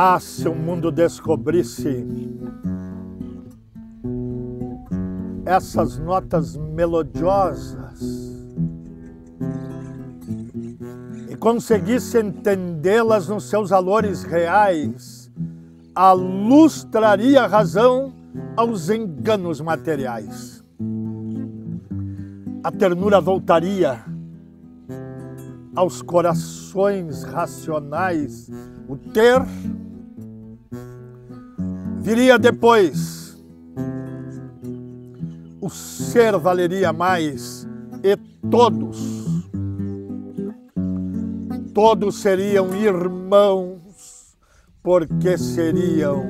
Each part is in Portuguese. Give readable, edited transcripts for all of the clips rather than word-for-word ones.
Ah, se o mundo descobrisse essas notas melodiosas e conseguisse entendê-las nos seus valores reais, a luz traria razão aos enganos materiais. A ternura voltaria aos corações racionais, o ter viria depois, o ser valeria mais e todos seriam irmãos, porque seriam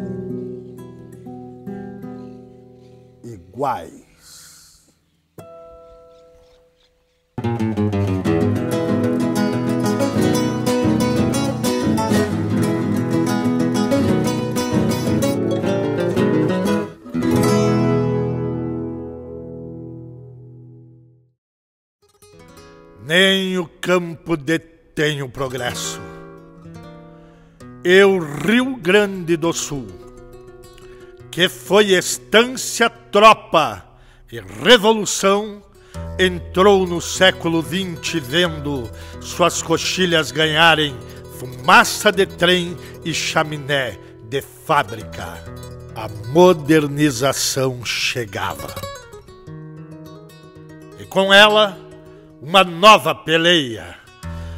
iguais. Nem o campo detém o progresso. E o Rio Grande do Sul, que foi estância, tropa e revolução, entrou no século XX vendo suas coxilhas ganharem fumaça de trem e chaminé de fábrica. A modernização chegava. E com ela, uma nova peleia,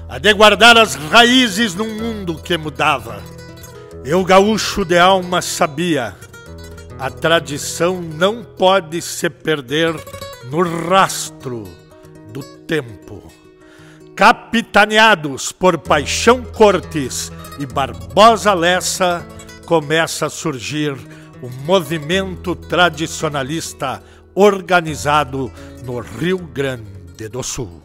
a de guardar as raízes num mundo que mudava. E o gaúcho de alma sabia, a tradição não pode se perder no rastro do tempo. Capitaneados por Paixão Cortes e Barbosa Lessa, começa a surgir o movimento tradicionalista organizado no Rio Grande do Sul.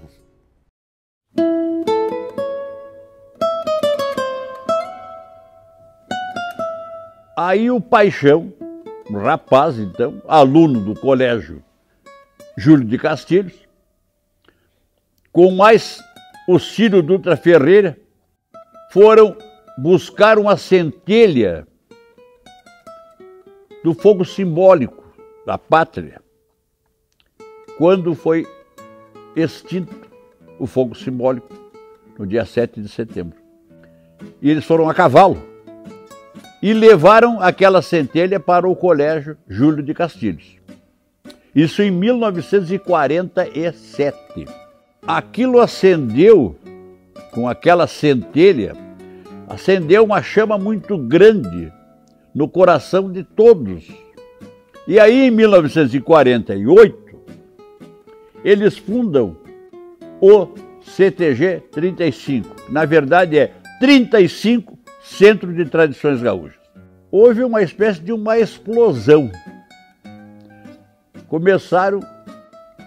Aí o Paixão, um rapaz então, aluno do colégio Júlio de Castilhos, com mais o Ciro Dutra Ferreira, foram buscar uma centelha do fogo simbólico da pátria, quando foi extinto o fogo simbólico no dia 7 de setembro. E eles foram a cavalo e levaram aquela centelha para o colégio Júlio de Castilhos. Isso em 1947. Aquilo acendeu, com aquela centelha, acendeu uma chama muito grande no coração de todos. E aí, em 1948, eles fundam o CTG 35. Na verdade, é 35 Centro de Tradições Gaúchas. Houve uma espécie de uma explosão. Começaram,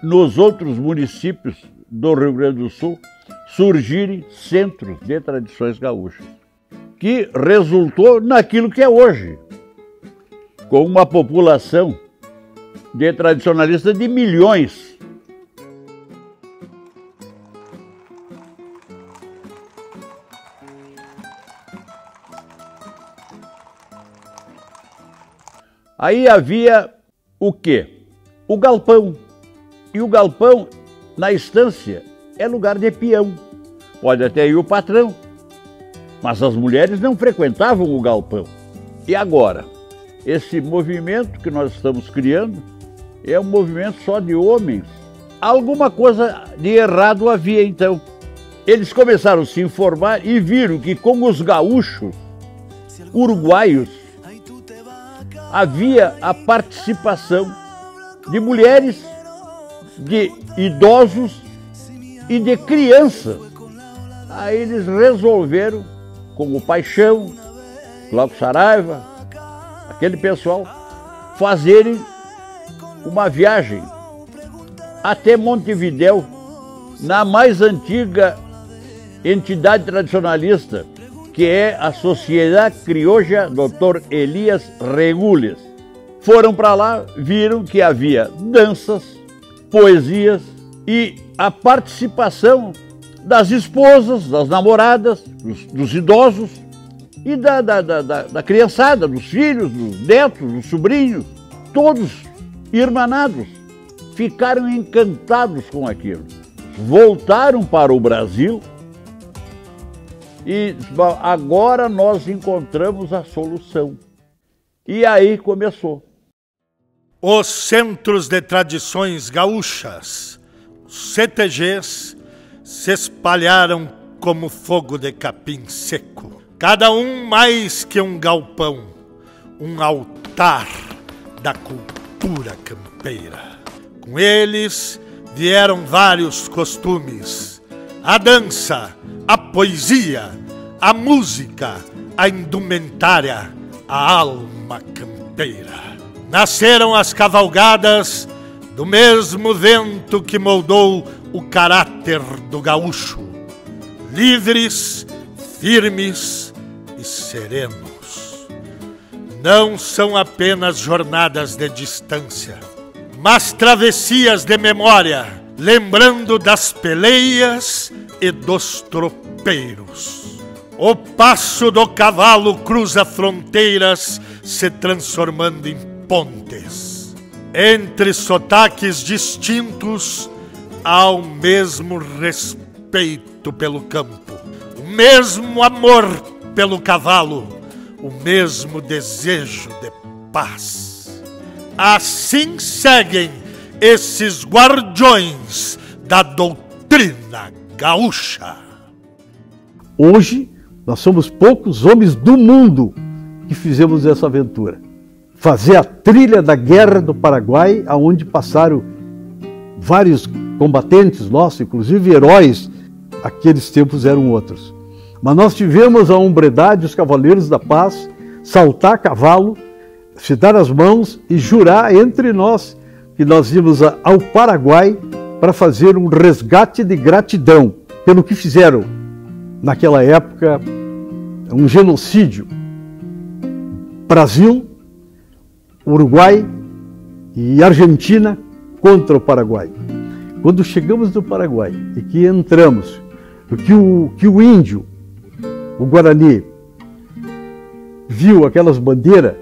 nos outros municípios do Rio Grande do Sul, surgirem centros de tradições gaúchas, que resultou naquilo que é hoje, com uma população de tradicionalistas de milhões. Aí havia o quê? O galpão. E o galpão, na estância, é lugar de peão. Pode até ir o patrão, mas as mulheres não frequentavam o galpão. E agora? Esse movimento que nós estamos criando é um movimento só de homens. Alguma coisa de errado havia então. Eles começaram a se informar e viram que com os gaúchos uruguaios havia a participação de mulheres, de idosos e de crianças. Aí eles resolveram, com o Paixão, Cláudio Saraiva, aquele pessoal, fazerem uma viagem até Montevidéu, na mais antiga entidade tradicionalista, que é a Sociedade Criolla Dr. Elias Regules. Foram para lá, viram que havia danças, poesias e a participação das esposas, das namoradas, dos idosos, e da criançada, dos filhos, dos netos, dos sobrinhos, todos irmanados, ficaram encantados com aquilo. Voltaram para o Brasil e agora nós encontramos a solução. E aí começou. Os Centros de Tradições Gaúchas, os CTGs, se espalharam como fogo de capim seco. Cada um mais que um galpão, um altar da cultura campeira. Com eles vieram vários costumes, a dança, a poesia, a música, a indumentária, a alma campeira. Nasceram as cavalgadas do mesmo vento que moldou o caráter do gaúcho, livres, firmes e serenos. Não são apenas jornadas de distância, mas travessias de memória, lembrando das peleias e dos tropeiros. O passo do cavalo cruza fronteiras, se transformando em pontes. Entre sotaques distintos, há o mesmo respeito pelo campo, o mesmo amor pelo cavalo, o mesmo desejo de paz. Assim seguem esses guardiões da doutrina gaúcha. Hoje, nós somos poucos homens do mundo que fizemos essa aventura. Fazer a trilha da Guerra do Paraguai, aonde passaram vários combatentes nossos, inclusive heróis, aqueles tempos eram outros. Mas nós tivemos a hombridade, os Cavaleiros da Paz, saltar a cavalo, se dar as mãos e jurar entre nós que nós íamos ao Paraguai para fazer um resgate de gratidão pelo que fizeram naquela época, um genocídio. Brasil, Uruguai e Argentina contra o Paraguai. Quando chegamos no Paraguai e que entramos, que o índio, o Guarani, viu aquelas bandeiras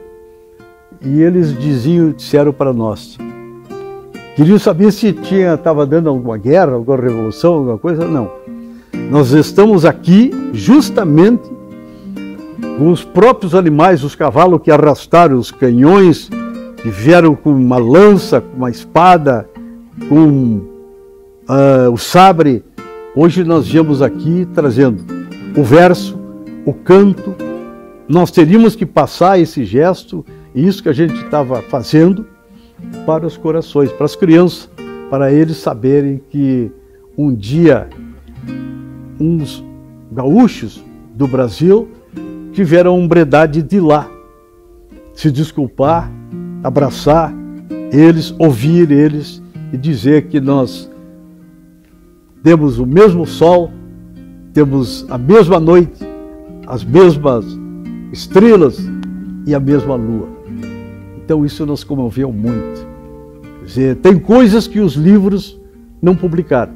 e eles disseram para nós, queriam saber se estava dando alguma guerra, alguma revolução, alguma coisa. Não. Nós estamos aqui justamente com os próprios animais, os cavalos que arrastaram os canhões, que vieram com uma lança, com uma espada, com o sabre. Hoje nós viemos aqui trazendo o verso, o canto. Nós teríamos que passar esse gesto, isso que a gente estava fazendo, para os corações, para as crianças, para eles saberem que um dia uns gaúchos do Brasil tiveram a hombridade de ir lá, se desculpar, abraçar eles, ouvir eles e dizer que nós temos o mesmo sol, temos a mesma noite, as mesmas estrelas e a mesma lua. Então isso nos comoveu muito. Quer dizer, tem coisas que os livros não publicaram,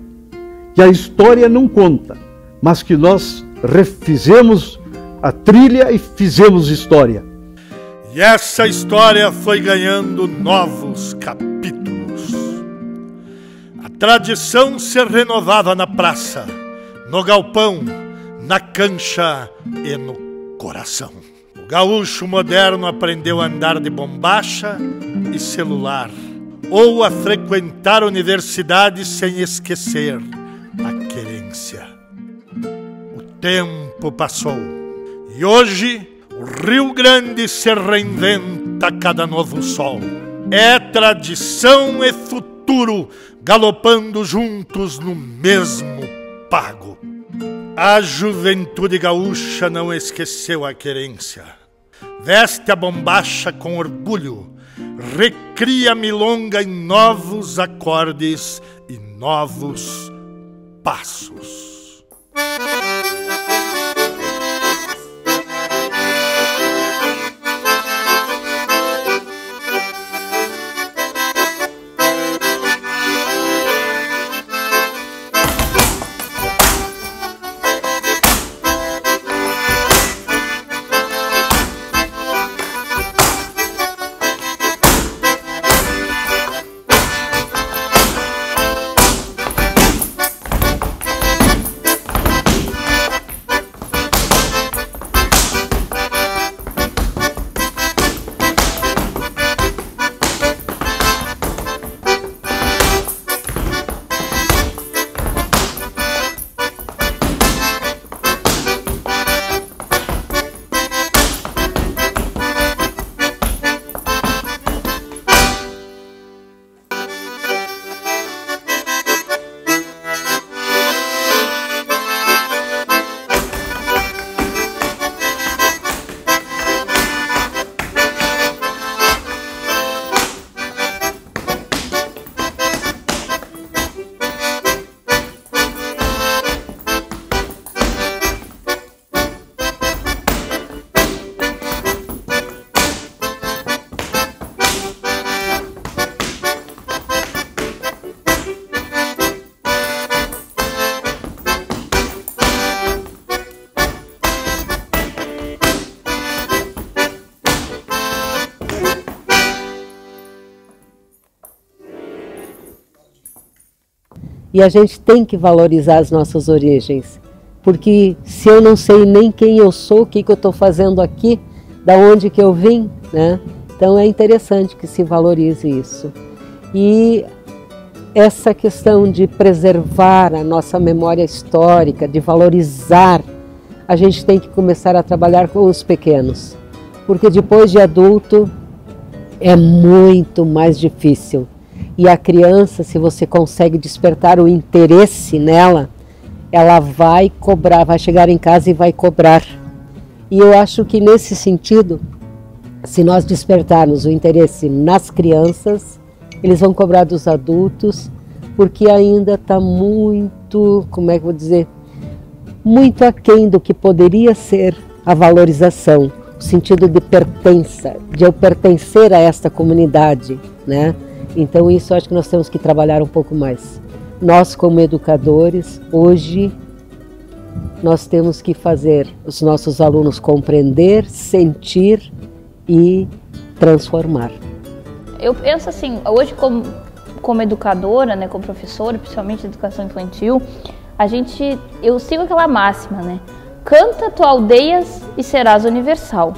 que a história não conta, mas que nós refizemos a trilha e fizemos história. E essa história foi ganhando novos capítulos. A tradição se renovava na praça, no galpão, na cancha e no coração. O gaúcho moderno aprendeu a andar de bombacha e celular, ou a frequentar universidades sem esquecer a querência. O tempo passou e hoje o Rio Grande se reinventa a cada novo sol. É tradição e futuro galopando juntos no mesmo pago. A juventude gaúcha não esqueceu a querência. Veste a bombacha com orgulho, recria a milonga em novos acordes e novos passos. E a gente tem que valorizar as nossas origens, porque se eu não sei nem quem eu sou, o que eu estou fazendo aqui, da onde que eu vim, né? Então é interessante que se valorize isso. E essa questão de preservar a nossa memória histórica, de valorizar, a gente tem que começar a trabalhar com os pequenos, porque depois de adulto é muito mais difícil. E a criança, se você consegue despertar o interesse nela, ela vai cobrar, vai chegar em casa e vai cobrar. E eu acho que nesse sentido, se nós despertarmos o interesse nas crianças, eles vão cobrar dos adultos, porque ainda está muito, como é que eu vou dizer, muito aquém do que poderia ser a valorização, o sentido de pertença, de eu pertencer a esta comunidade, né? Então isso eu acho que nós temos que trabalhar um pouco mais. Nós como educadores, hoje, nós temos que fazer os nossos alunos compreender, sentir e transformar. Eu penso assim, hoje como educadora, né, como professora, principalmente de educação infantil, eu sigo aquela máxima, né? Canta tua aldeias e serás universal.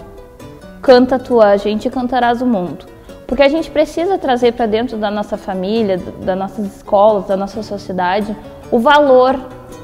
Canta tua gente e cantarás o mundo. Porque a gente precisa trazer para dentro da nossa família, das nossas escolas, da nossa sociedade, o valor,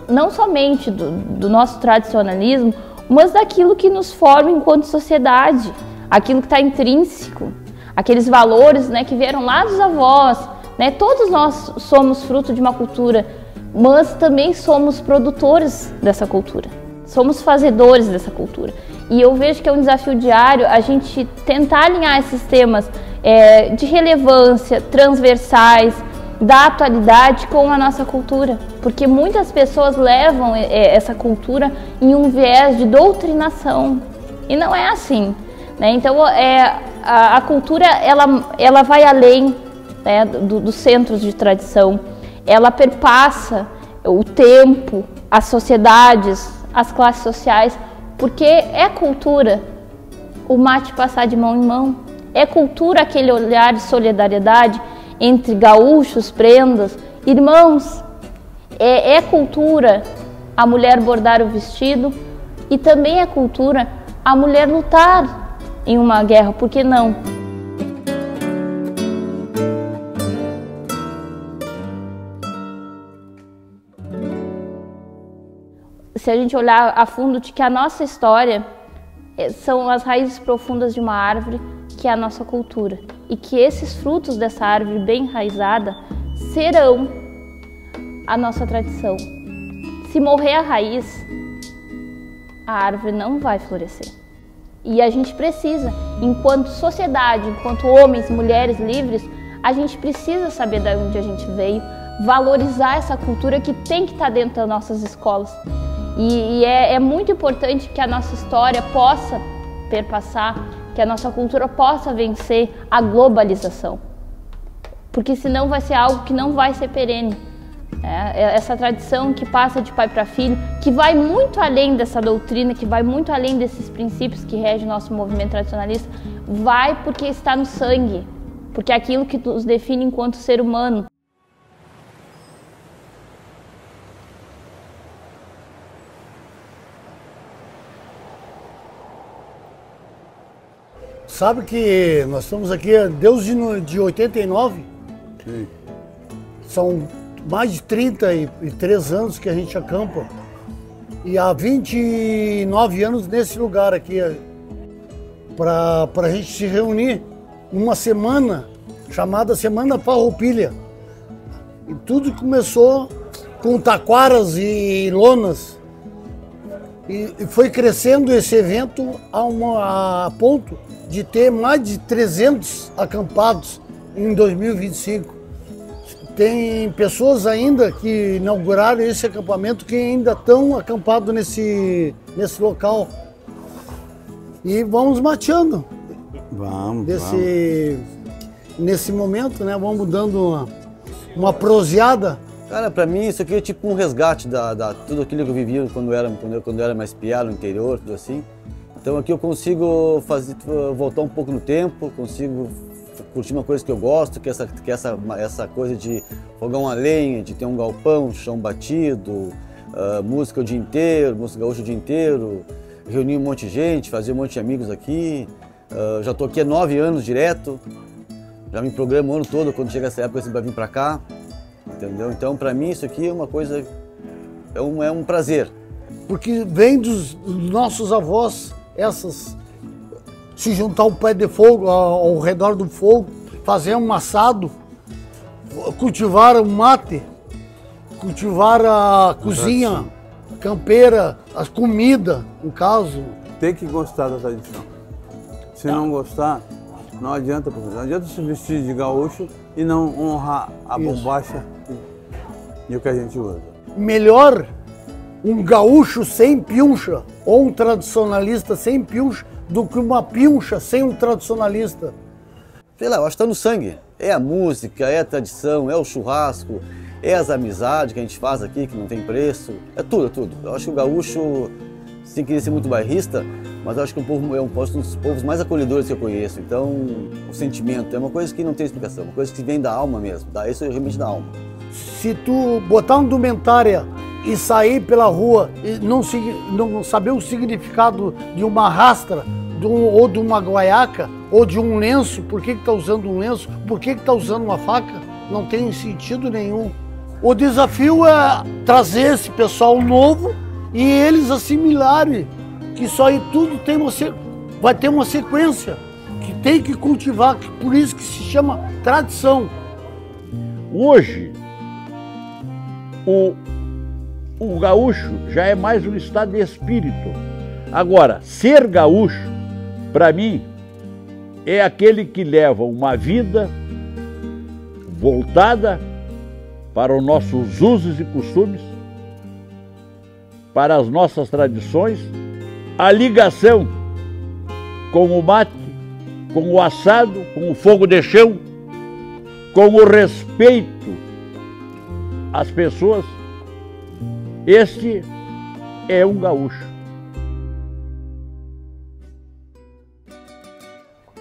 não somente do nosso tradicionalismo, mas daquilo que nos forma enquanto sociedade, aquilo que está intrínseco, aqueles valores, né, que vieram lá dos avós, né? Todos nós somos fruto de uma cultura, mas também somos produtores dessa cultura, somos fazedores dessa cultura. E eu vejo que é um desafio diário a gente tentar alinhar esses temas de relevância, transversais, da atualidade com a nossa cultura. Porque muitas pessoas levam essa cultura em um viés de doutrinação. E não é assim, né? Então a cultura ela vai além, né, dos centros de tradição. Ela perpassa o tempo, as sociedades, as classes sociais, porque é cultura o mate passar de mão em mão, é cultura aquele olhar de solidariedade entre gaúchos, prendas, irmãos, é cultura a mulher bordar o vestido e também é cultura a mulher lutar em uma guerra, por que não? Se a gente olhar a fundo de que a nossa história são as raízes profundas de uma árvore, que é a nossa cultura, e que esses frutos dessa árvore bem enraizada serão a nossa tradição. Se morrer a raiz, a árvore não vai florescer. E a gente precisa, enquanto sociedade, enquanto homens, mulheres livres, a gente precisa saber de onde a gente veio, valorizar essa cultura que tem que estar dentro das nossas escolas. E é muito importante que a nossa história possa perpassar, que a nossa cultura possa vencer a globalização. Porque senão vai ser algo que não vai ser perene. Essa tradição que passa de pai para filho, que vai muito além dessa doutrina, que vai muito além desses princípios que regem o nosso movimento tradicionalista, vai porque está no sangue, porque é aquilo que nos define enquanto ser humano. Sabe que nós estamos aqui desde 89, sim. São mais de 33 anos que a gente acampa e há 29 anos nesse lugar aqui para a gente se reunir numa semana chamada Semana Farroupilha. E tudo começou com taquaras e lonas e foi crescendo esse evento a ponto de ter mais de 300 acampados em 2025. Tem pessoas ainda que inauguraram esse acampamento que ainda estão acampados nesse local. E vamos mateando. Vamos. Nesse momento, né? Vamos dando uma proseada. Cara, pra mim isso aqui é tipo um resgate da tudo aquilo que eu vivia quando eu era mais piá no interior, tudo assim. Então aqui eu consigo voltar um pouco no tempo, consigo curtir uma coisa que eu gosto, que é essa coisa de fogão a lenha, de ter um galpão, chão batido, música o dia inteiro, música gaúcha o dia inteiro, reunir um monte de gente, fazer um monte de amigos aqui. Já estou aqui há 9 anos direto, já me programo o ano todo, quando chega essa época, sempre vai vir para cá, entendeu? Então, para mim, isso aqui é uma coisa, é um prazer. Porque vem dos nossos avós, se juntar um pé de fogo ao redor do fogo, fazer um assado, cultivar um mate, cultivar a cozinha campeira, as comidas, no caso. Tem que gostar da tradição. Se não gostar, não adianta se vestir de gaúcho e não honrar a bombacha e o que a gente usa. Melhor um gaúcho sem pincha ou um tradicionalista sem pincha do que uma pincha sem um tradicionalista. Sei lá, eu acho que está no sangue. É a música, é a tradição, é o churrasco, é as amizades que a gente faz aqui, que não tem preço. É tudo, é tudo. Eu acho que o gaúcho, sem querer ser muito bairrista, mas eu acho que o povo é um dos povos mais acolhedores que eu conheço. Então, o sentimento é uma coisa que não tem explicação, uma coisa que vem da alma mesmo. Isso é realmente da alma. Se tu botar uma indumentária e sair pela rua e não saber o significado de uma rastra, ou de uma guaiaca, ou de um lenço, por que está usando um lenço, por que está usando uma faca, não tem sentido nenhum. O desafio é trazer esse pessoal novo e eles assimilarem que isso aí tudo vai ter uma sequência, que tem que cultivar, por isso que se chama tradição. Hoje, o gaúcho já é mais um estado de espírito. Agora, ser gaúcho, para mim, é aquele que leva uma vida voltada para os nossos usos e costumes, para as nossas tradições, a ligação com o mate, com o assado, com o fogo de chão, com o respeito às pessoas. Este é um gaúcho.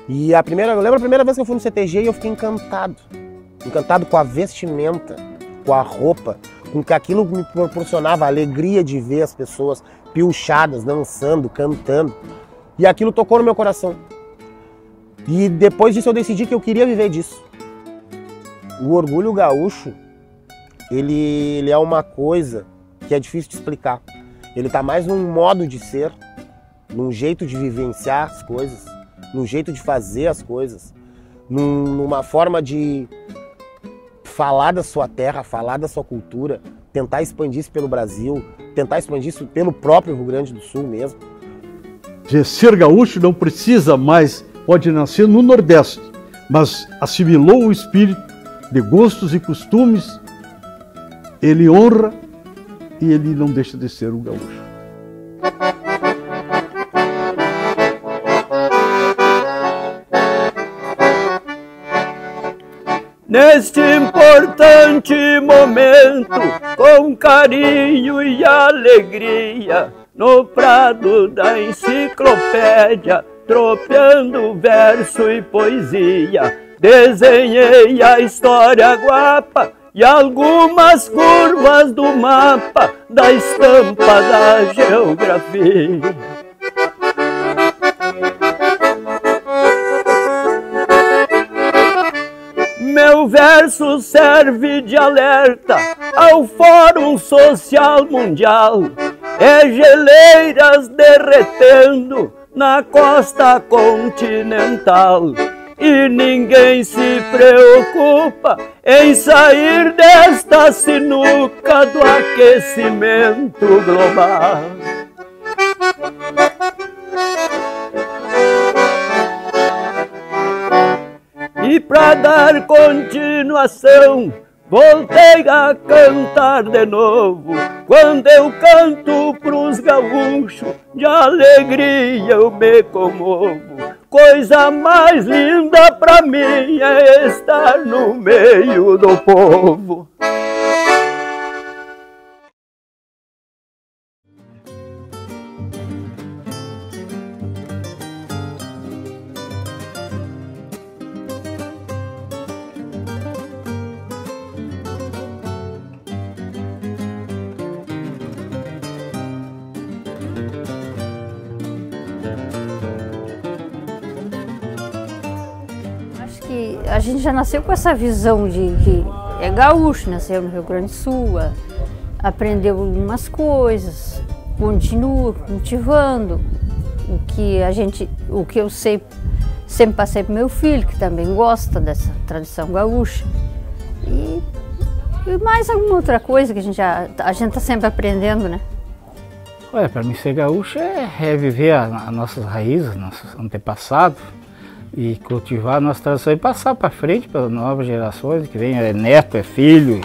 E eu lembro a primeira vez que eu fui no CTG e eu fiquei encantado. Encantado com a vestimenta, com a roupa, com que aquilo me proporcionava a alegria de ver as pessoas piochadas, dançando, cantando. E aquilo tocou no meu coração. E depois disso eu decidi que eu queria viver disso. O orgulho gaúcho, ele é uma coisa que é difícil de explicar. Ele está mais num modo de ser, num jeito de vivenciar as coisas, num jeito de fazer as coisas, numa forma de falar da sua terra, falar da sua cultura, tentar expandir isso pelo Brasil, tentar expandir isso pelo próprio Rio Grande do Sul mesmo. Ser gaúcho não precisa mais, pode nascer no Nordeste, mas assimilou o espírito de gostos e costumes, ele honra e ele não deixa de ser um gaúcho. Neste importante momento, com carinho e alegria, no prado da enciclopédia, tropeando verso e poesia, desenhei a história guapa e algumas curvas do mapa da estampa da geografia. Meu verso serve de alerta ao Fórum Social Mundial. É geleiras derretendo na costa continental. E ninguém se preocupa em sair desta sinuca do aquecimento global. E para dar continuação, voltei a cantar de novo. Quando eu canto pros gaúchos, de alegria eu me comovo. Coisa mais linda pra mim é estar no meio do povo. a gente já nasceu com essa visão de que é gaúcho, nasceu no Rio Grande do Sul, aprendeu algumas coisas, continua cultivando o que eu sei, sempre passei para meu filho, que também gosta dessa tradição gaúcha. E mais alguma outra coisa que a gente está sempre aprendendo, né? Olha, para mim ser gaúcho é viver as nossas raízes, nossos antepassados, e cultivar a nossa tradição e passar para frente para as novas gerações, que vem é neto, é filho,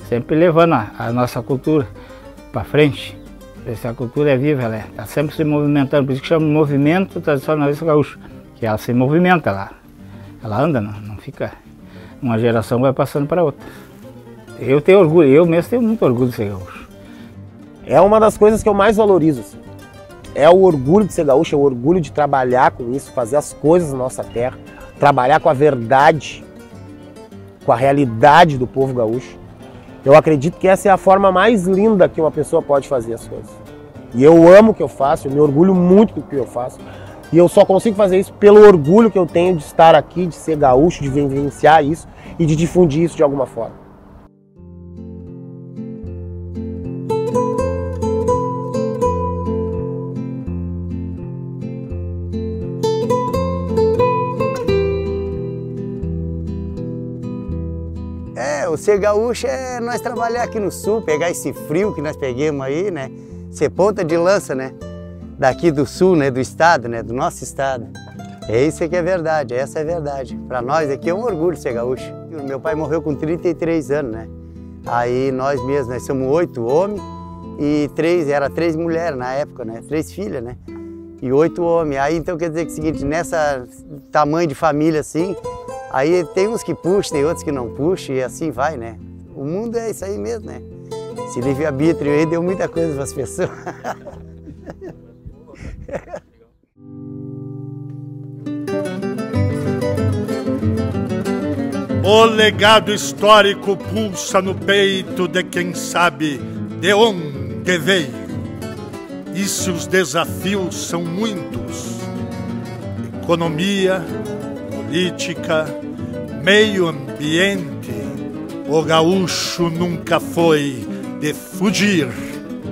sempre levando a nossa cultura para frente. Essa cultura é viva, ela está sempre se movimentando, por isso que chama de movimento tradicionalista gaúcho, que ela se movimenta, ela anda, não fica, uma geração vai passando para outra. Eu tenho orgulho, eu mesmo tenho muito orgulho de ser gaúcho. É uma das coisas que eu mais valorizo, assim. É o orgulho de ser gaúcho, é o orgulho de trabalhar com isso, fazer as coisas na nossa terra, trabalhar com a verdade, com a realidade do povo gaúcho. Eu acredito que essa é a forma mais linda que uma pessoa pode fazer as coisas. E eu amo o que eu faço, eu me orgulho muito do que eu faço. E eu só consigo fazer isso pelo orgulho que eu tenho de estar aqui, de ser gaúcho, de vivenciar isso e de difundir isso de alguma forma. O ser gaúcho é nós trabalhar aqui no sul, pegar esse frio que nós pegamos aí, né? Ser ponta de lança, né? Daqui do sul, né? Do estado, né? Do nosso estado. É isso que é verdade, essa é a verdade. Para nós aqui é um orgulho ser gaúcho. Meu pai morreu com 33 anos, né? Aí nós mesmos, nós somos 8 homens e 3 mulheres na época, né? 3 filhas, né? E 8 homens. Aí então quer dizer que é o seguinte, nessa tamanho de família assim, aí tem uns que puxam, tem outros que não puxam e assim vai, né? O mundo é isso aí mesmo, né? Esse livre-arbítrio aí deu muita coisa para as pessoas. O legado histórico pulsa no peito de quem sabe de onde veio. E se os desafios são muitos, economia, política, meio ambiente, o gaúcho nunca foi de fugir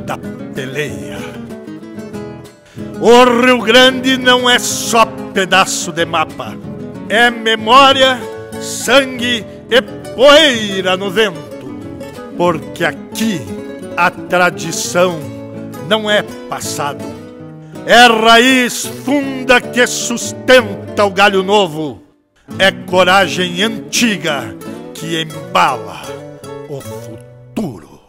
da peleia. O Rio Grande não é só pedaço de mapa, é memória, sangue e poeira no vento, porque aqui a tradição não é passado, é raiz funda que sustenta o galho novo, é coragem antiga que embala o futuro.